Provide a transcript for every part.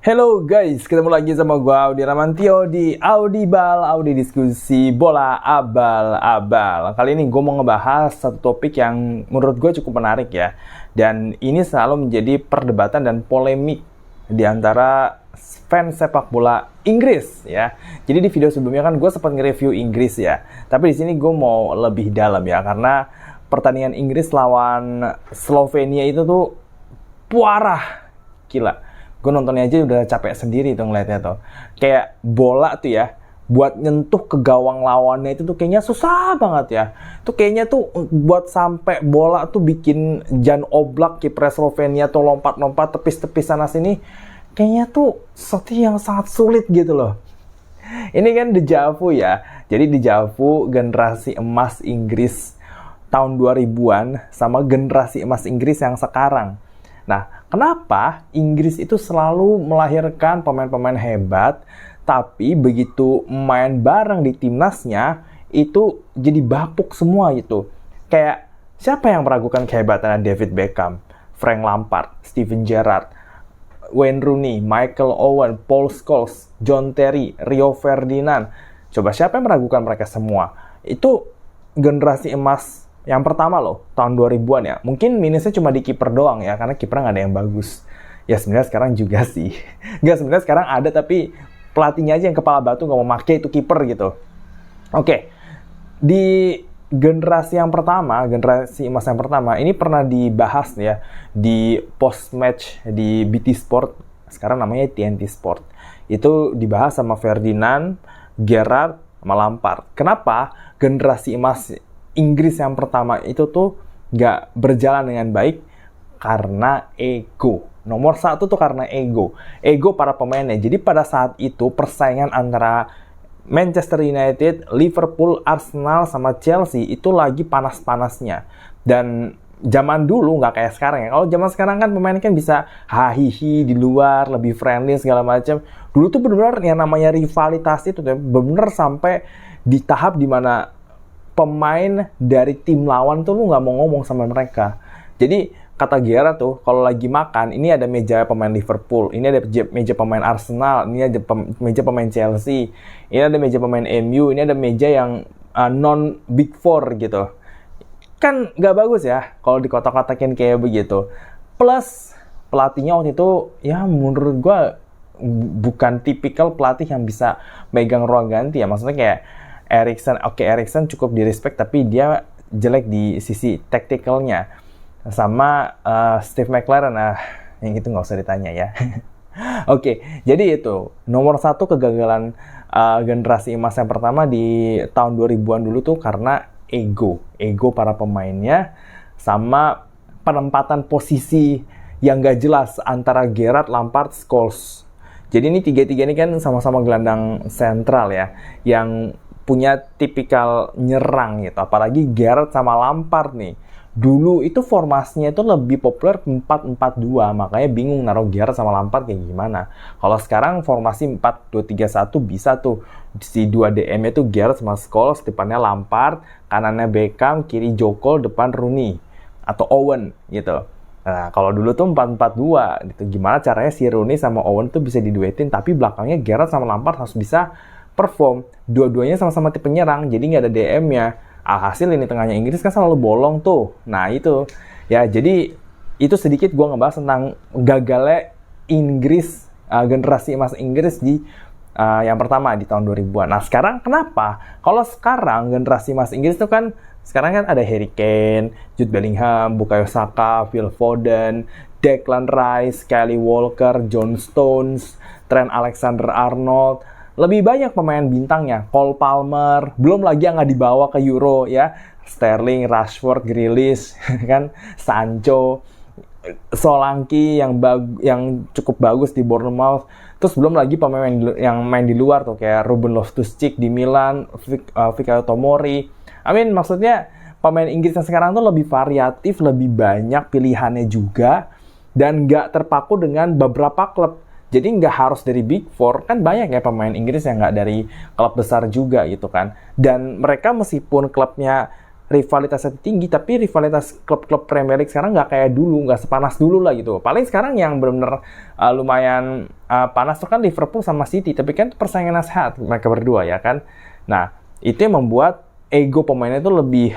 Hello guys, ketemu lagi sama gue Audi Ramantio di Audibal, Audi Diskusi Bola Abal-Abal. Kali ini gue mau ngebahas satu topik yang menurut gue cukup menarik ya. Dan ini selalu menjadi perdebatan dan polemik di antara fans sepak bola Inggris ya. Jadi di video sebelumnya kan gue sempat nge-review Inggris ya. Tapi di sini gue mau lebih dalam ya, karena pertandingan Inggris lawan Slovenia itu tuh parah, gila. Gue nontonnya aja udah capek sendiri tuh ngeliatnya tuh. Kayak bola tuh ya, buat nyentuh ke gawang lawannya itu tuh kayaknya susah banget ya. Tuh kayaknya tuh buat sampai bola tuh bikin Jan Oblak kiper Slovenia tuh lompat-lompat tepis-tepis sana sini. Kayaknya tuh sesuatu yang sangat sulit gitu loh. Ini kan deja vu ya. Jadi deja vu generasi emas Inggris tahun 2000-an sama generasi emas Inggris yang sekarang. Nah, kenapa Inggris itu selalu melahirkan pemain-pemain hebat, tapi begitu main bareng di timnasnya, itu jadi bapuk semua gitu. Kayak, siapa yang meragukan kehebatan David Beckham, Frank Lampard, Steven Gerrard, Wayne Rooney, Michael Owen, Paul Scholes, John Terry, Rio Ferdinand. Coba siapa yang meragukan mereka semua? Itu generasi emas yang pertama loh, tahun 2000-an ya. Mungkin minusnya cuma di kiper doang ya, karena kiper nggak ada yang bagus. Ya sebenarnya sekarang juga sih. Nggak, sebenarnya sekarang ada, tapi pelatihnya aja yang kepala batu nggak mau make itu kiper gitu. Oke, di generasi yang pertama, generasi emas yang pertama, ini pernah dibahas ya di post-match di BT Sport, sekarang namanya TNT Sport. Itu dibahas sama Ferdinand, Gerrard, sama Lampard. Kenapa generasi emas Inggris yang pertama itu tuh gak berjalan dengan baik? Karena ego. Nomor satu tuh karena ego. Ego para pemainnya. Jadi pada saat itu persaingan antara Manchester United, Liverpool, Arsenal, sama Chelsea itu lagi panas-panasnya. Dan zaman dulu nggak kayak sekarang ya. Kalau zaman sekarang kan pemain kan bisa hahihi di luar, lebih friendly segala macam. Dulu tuh benar-benar yang namanya rivalitas itu tuh benar-benar sampai di tahap dimana pemain dari tim lawan tuh lu nggak mau ngomong sama mereka. Jadi kata Gerrard tuh, kalau lagi makan, ini ada meja pemain Liverpool, ini ada meja pemain Arsenal, ini ada meja pemain Chelsea, ini ada meja pemain MU, ini ada meja yang non Big Four gitu. Kan nggak bagus ya kalau dikotak-kotakin kayak begitu. Plus pelatihnya waktu itu ya menurut gua bukan tipikal pelatih yang bisa megang ruang ganti ya. Maksudnya kayak Eriksen cukup di respect, tapi dia jelek di sisi tacticalnya. Sama Steve McLaren, yang itu nggak usah ditanya ya. Oke, jadi itu nomor satu kegagalan generasi emas yang pertama di tahun 2000-an dulu tuh karena ego para pemainnya, sama penempatan posisi yang nggak jelas antara Gerrard, Lampard, Scholes. Jadi ini tiga-tiga ini kan sama-sama gelandang sentral ya, yang punya tipikal nyerang gitu. Apalagi Gerrard sama Lampard nih. Dulu itu formasinya itu lebih populer 4-4-2, makanya bingung naruh Gerrard sama Lampard kayak gimana. Kalau sekarang formasi 4-2-3-1 bisa tuh. Si 2 DM itu Gerrard sama Scholes, depannya Lampard, kanannya Beckham, kiri Jokol, depan Rooney atau Owen gitu. Nah, kalau dulu tuh 4-4-2 gitu. Gimana caranya si Rooney sama Owen tuh bisa diduetin, tapi belakangnya Gerrard sama Lampard harus bisa perform. Dua-duanya sama-sama tipe penyerang, jadi nggak ada DM-nya. Alhasil ini tengahnya Inggris kan selalu bolong tuh. Nah itu ya, jadi itu sedikit gue ngebahas tentang gagalnya Inggris, generasi emas Inggris di yang pertama di tahun 2000-an. Nah sekarang kenapa? Kalau sekarang generasi emas Inggris itu kan sekarang kan ada Harry Kane, Jude Bellingham, Bukayo Saka, Phil Foden, Declan Rice, Kyle Walker, John Stones, Trent Alexander-Arnold. Lebih banyak pemain bintangnya, Cole Palmer, belum lagi yang nggak dibawa ke Euro ya, Sterling, Rashford, Grealish, kan, Sancho, Solanke yang cukup bagus di Bournemouth. Terus belum lagi pemain yang main di luar tuh kayak Ruben Loftus-Cheek di Milan, Fikayo Tomori. Maksudnya pemain Inggris yang sekarang tuh lebih variatif, lebih banyak pilihannya juga, dan nggak terpaku dengan beberapa klub. Jadi nggak harus dari Big Four, kan banyak ya pemain Inggris yang nggak dari klub besar juga gitu kan. Dan mereka meskipun klubnya rivalitasnya tinggi, tapi rivalitas klub-klub Premier League sekarang nggak kayak dulu, nggak sepanas dulu lah gitu. Paling sekarang yang benar-benar lumayan panas tuh kan Liverpool sama City, tapi kan persaingan sehat mereka berdua ya kan. Nah, itu yang membuat ego pemainnya itu lebih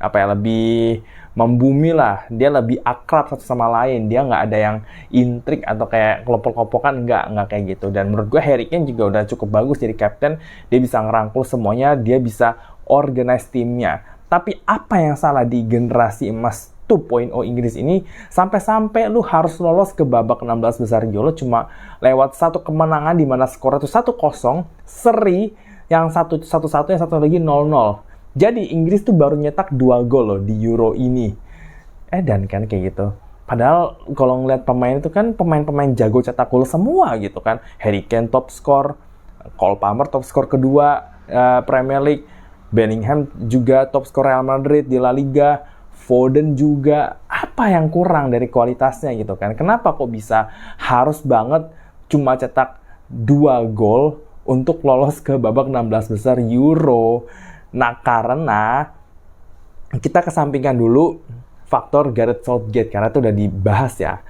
lebih membumi lah. Dia lebih akrab satu sama lain. Dia nggak ada yang intrik atau kayak kelompok-kelompokan, nggak kayak gitu. Dan menurut gue Harry Kane juga udah cukup bagus jadi kapten. Dia bisa ngerangkul semuanya, dia bisa organize timnya. Tapi apa yang salah di generasi emas 2.0 Inggris ini sampai-sampai lu harus lolos ke babak 16 besar Euro cuma lewat satu kemenangan di mana skor itu 1-0, seri yang satu yang satu lagi 0-0. Jadi Inggris tuh baru nyetak 2 gol loh di Euro ini. Dan kan kayak gitu. Padahal kalau ngeliat pemain itu kan pemain-pemain jago cetak gol semua gitu kan. Harry Kane top skor, Cole Palmer top skor kedua Premier League, Bellingham juga top skor Real Madrid di La Liga, Foden juga. Apa yang kurang dari kualitasnya gitu kan? Kenapa kok bisa harus banget cuma cetak 2 gol untuk lolos ke babak 16 besar Euro? Nah, karena kita kesampingkan dulu faktor Gareth Southgate, karena itu udah dibahas ya.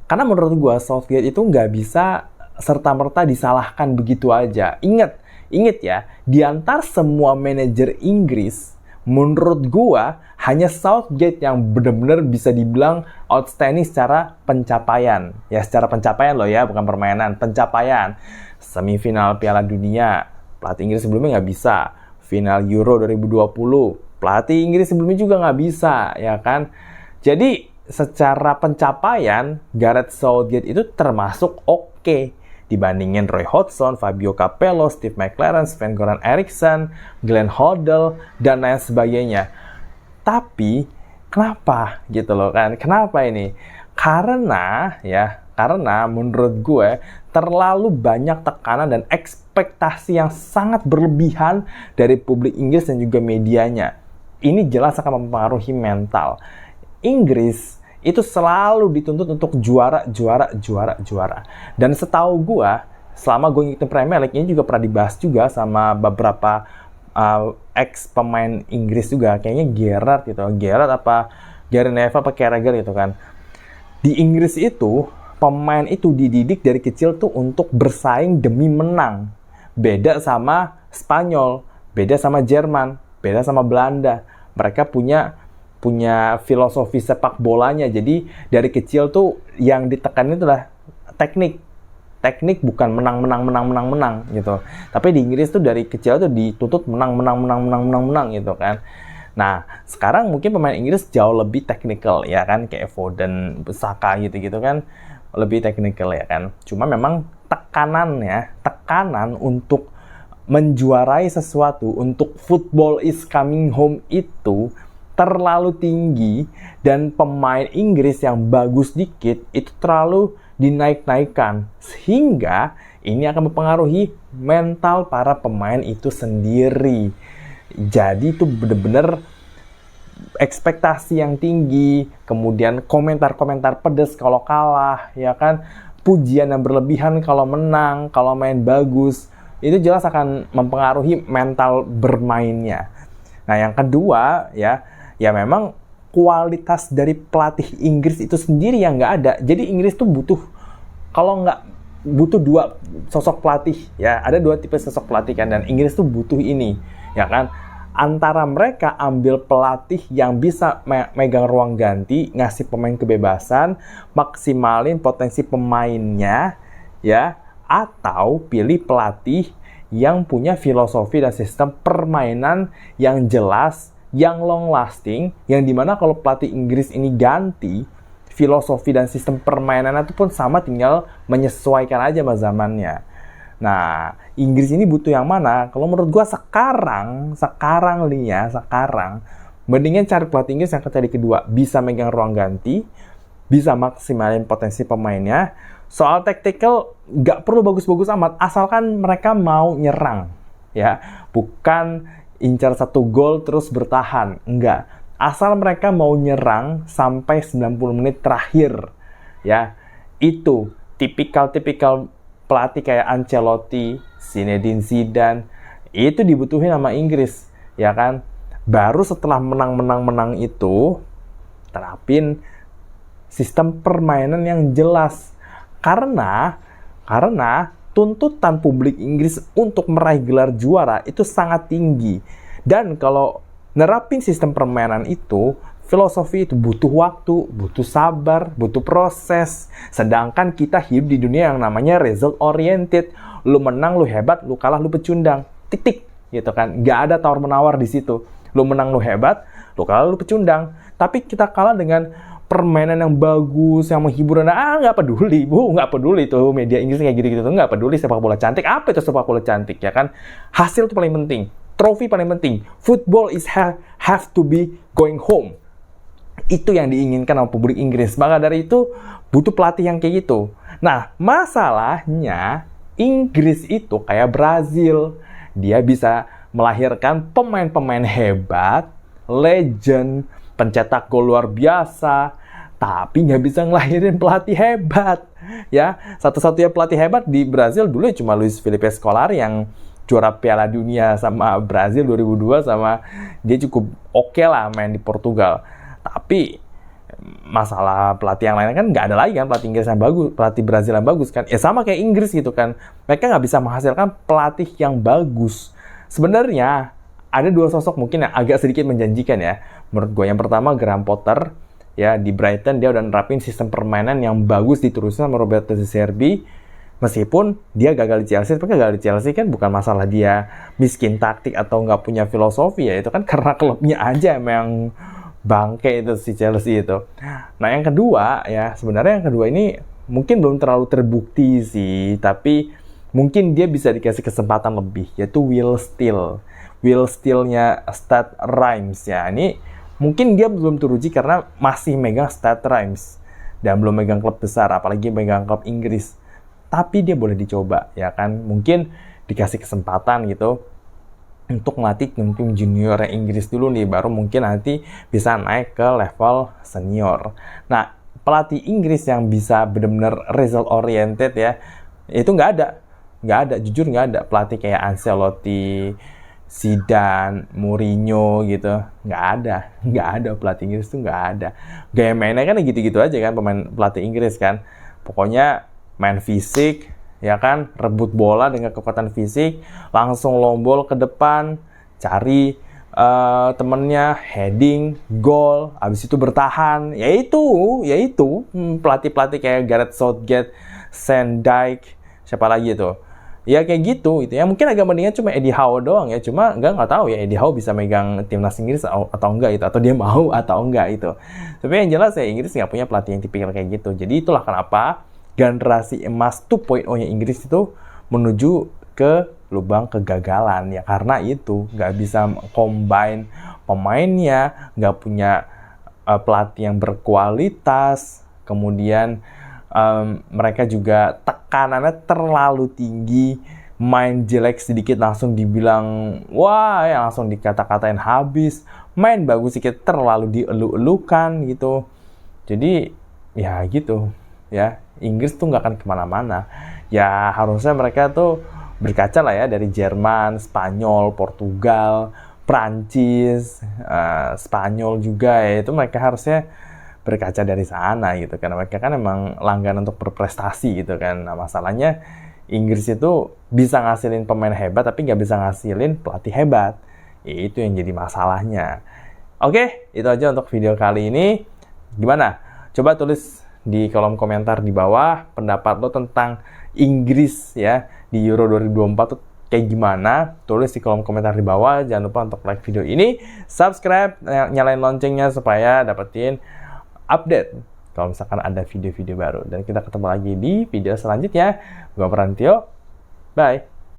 Karena menurut gue Southgate itu nggak bisa serta-merta disalahkan begitu aja. Ingat ya, di antara semua manajer Inggris, menurut gue hanya Southgate yang benar-benar bisa dibilang outstanding secara pencapaian. Ya, secara pencapaian loh ya, bukan permainan, pencapaian. Semifinal Piala Dunia, pelatih Inggris sebelumnya nggak bisa. Final Euro 2020, pelatih Inggris sebelumnya juga nggak bisa, ya kan? Jadi, secara pencapaian, Gareth Southgate itu termasuk oke dibandingin Roy Hodgson, Fabio Capello, Steve McLaren, Sven-Goran Eriksson, Glenn Hoddle, dan lain sebagainya. Tapi, kenapa gitu loh kan? Kenapa ini? Karena menurut gue terlalu banyak tekanan dan ekspektasi yang sangat berlebihan dari publik Inggris dan juga medianya. Ini jelas akan mempengaruhi mental. Inggris itu selalu dituntut untuk juara. Dan setahu gue, selama gue ngikutin Premier League, ini juga pernah dibahas juga sama beberapa ex pemain Inggris juga. Kayaknya Gerrard Gary Neville apa Carragher gitu kan. Di Inggris itu, pemain itu dididik dari kecil tuh untuk bersaing demi menang. Beda sama Spanyol, beda sama Jerman, beda sama Belanda. Mereka punya filosofi sepak bolanya. Jadi dari kecil tuh yang ditekanin itu adalah teknik. Teknik bukan menang gitu. Tapi di Inggris tuh dari kecil tuh dituntut menang gitu kan. Nah, sekarang mungkin pemain Inggris jauh lebih teknikal ya kan, kayak Foden, Saka gitu kan, lebih teknikal ya kan. Cuma memang tekanan untuk menjuarai sesuatu, untuk football is coming home itu terlalu tinggi, dan pemain Inggris yang bagus dikit itu terlalu dinaik-naikkan, sehingga ini akan mempengaruhi mental para pemain itu sendiri. Jadi itu benar-benar ekspektasi yang tinggi, kemudian komentar-komentar pedas kalau kalah, ya kan, pujian yang berlebihan kalau menang, kalau main bagus, itu jelas akan mempengaruhi mental bermainnya. Nah, yang kedua ya memang kualitas dari pelatih Inggris itu sendiri yang nggak ada. Jadi Inggris tuh butuh 2 sosok pelatih ya, ada 2 tipe sosok pelatih kan, dan Inggris tuh butuh ini ya kan. Antara mereka ambil pelatih yang bisa megang ruang ganti, ngasih pemain kebebasan, maksimalin potensi pemainnya ya, atau pilih pelatih yang punya filosofi dan sistem permainan yang jelas, yang long lasting, yang dimana kalau pelatih Inggris ini ganti, filosofi dan sistem permainan itu pun sama, tinggal menyesuaikan aja sama zamannya. Nah, Inggris ini butuh yang mana? Kalau menurut gue sekarang, mendingan cari pelatih Inggris yang tadi kedua, bisa megang ruang ganti, bisa maksimalin potensi pemainnya. Soal tactical, nggak perlu bagus-bagus amat, asalkan mereka mau nyerang, ya, bukan incar 1 gol terus bertahan, enggak. Asal mereka mau nyerang sampai 90 menit terakhir, ya, itu tipikal pelatih kayak Ancelotti, Zinedine Zidane, itu dibutuhin sama Inggris, ya kan? Baru setelah menang itu, terapin sistem permainan yang jelas. Karena tuntutan publik Inggris untuk meraih gelar juara itu sangat tinggi. Dan kalau nerapin sistem permainan itu, filosofi itu butuh waktu, butuh sabar, butuh proses. Sedangkan kita hidup di dunia yang namanya result oriented. Lu menang, lu hebat, lu kalah, lu pecundang. Titik, gitu kan. Gak ada tawar-menawar di situ. Lu menang, lu hebat, lu kalah, lu pecundang. Tapi kita kalah dengan permainan yang bagus, yang menghibur. Nggak peduli, nggak peduli tuh media Inggris kayak gitu-gitu tuh, nggak peduli sepak bola cantik. Apa itu sepak bola cantik, ya kan? Hasil itu paling penting, trofi paling penting. Football is have to be going home. Itu yang diinginkan sama publik Inggris. Maka dari itu butuh pelatih yang kayak gitu. Nah, masalahnya Inggris itu kayak Brazil. Dia bisa melahirkan pemain-pemain hebat, legend, pencetak gol luar biasa, tapi nggak bisa ngelahirin pelatih hebat. Ya, satu-satunya pelatih hebat di Brazil dulu cuma Luis Felipe Scolari yang juara Piala Dunia sama Brazil 2002, sama dia cukup oke lah main di Portugal. Tapi masalah pelatih yang lain kan nggak ada lagi kan pelatih Inggris yang bagus, pelatih Brazil yang bagus kan. Ya sama kayak Inggris gitu kan. Mereka nggak bisa menghasilkan pelatih yang bagus. Sebenarnya ada dua sosok mungkin yang agak sedikit menjanjikan ya. Menurut gue yang pertama Graham Potter ya, di Brighton dia udah nerapin sistem permainan yang bagus diteruskan sama Roberto De Zerbi. Meskipun dia gagal di Chelsea, tapi gagal di Chelsea kan bukan masalah dia miskin taktik atau nggak punya filosofi ya. Itu kan karena klubnya aja emang bangke itu si Chelsea itu. Nah yang kedua ya, sebenarnya yang kedua ini mungkin belum terlalu terbukti sih, tapi mungkin dia bisa dikasih kesempatan lebih, yaitu Will Steele. Will Steele-nya Stade Reims ya. Ini mungkin dia belum teruji karena masih megang Stade Reims dan belum megang klub besar, apalagi megang klub Inggris. Tapi dia boleh dicoba ya kan. Mungkin dikasih kesempatan gitu untuk melatih tim junior Inggris dulu nih, baru mungkin nanti bisa naik ke level senior. Nah, pelatih Inggris yang bisa benar-benar result oriented ya, itu nggak ada, jujur nggak ada pelatih kayak Ancelotti, Zidane, Mourinho gitu, nggak ada pelatih Inggris tuh nggak ada. Gaya mainnya kan gitu-gitu aja kan pemain pelatih Inggris kan, pokoknya main fisik, ya kan, rebut bola dengan kekuatan fisik, langsung lombol ke depan, cari temennya, heading, gol, habis itu bertahan, yaitu pelatih-pelatih kayak Gareth Southgate, Sandijk, siapa lagi itu? Ya kayak gitu ya, mungkin agak mendingan cuma Eddie Howe doang ya, cuma nggak tahu ya Eddie Howe bisa megang timnas Inggris atau enggak itu, atau dia mau atau enggak itu. Tapi yang jelas ya Inggris nggak punya pelatih yang tipikal kayak gitu. Jadi itulah kenapa generasi emas 2.0-nya Inggris itu menuju ke lubang kegagalan ya, karena itu nggak bisa combine pemainnya, nggak punya pelatih yang berkualitas, kemudian mereka juga tekanannya terlalu tinggi, main jelek sedikit langsung dibilang wah ya, langsung dikata-katain habis, main bagus sedikit terlalu dielu-elukan gitu. Jadi ya gitu ya, Inggris tuh nggak akan kemana-mana. Ya harusnya mereka tuh berkaca lah ya dari Jerman, Spanyol, Portugal, Prancis, Spanyol juga ya, itu mereka harusnya berkaca dari sana gitu, karena mereka kan emang langganan untuk berprestasi gitu kan. Nah masalahnya Inggris itu bisa ngasilin pemain hebat tapi nggak bisa ngasilin pelatih hebat, itu yang jadi masalahnya. Oke, itu aja untuk video kali ini. Gimana? Coba tulis di kolom komentar di bawah pendapat lo tentang Inggris ya di Euro 2024 tuh kayak gimana. Tulis di kolom komentar di bawah. Jangan lupa untuk like video ini, subscribe, nyalain loncengnya supaya dapetin update kalau misalkan ada video-video baru. Dan kita ketemu lagi di video selanjutnya. Gua Prantio, bye.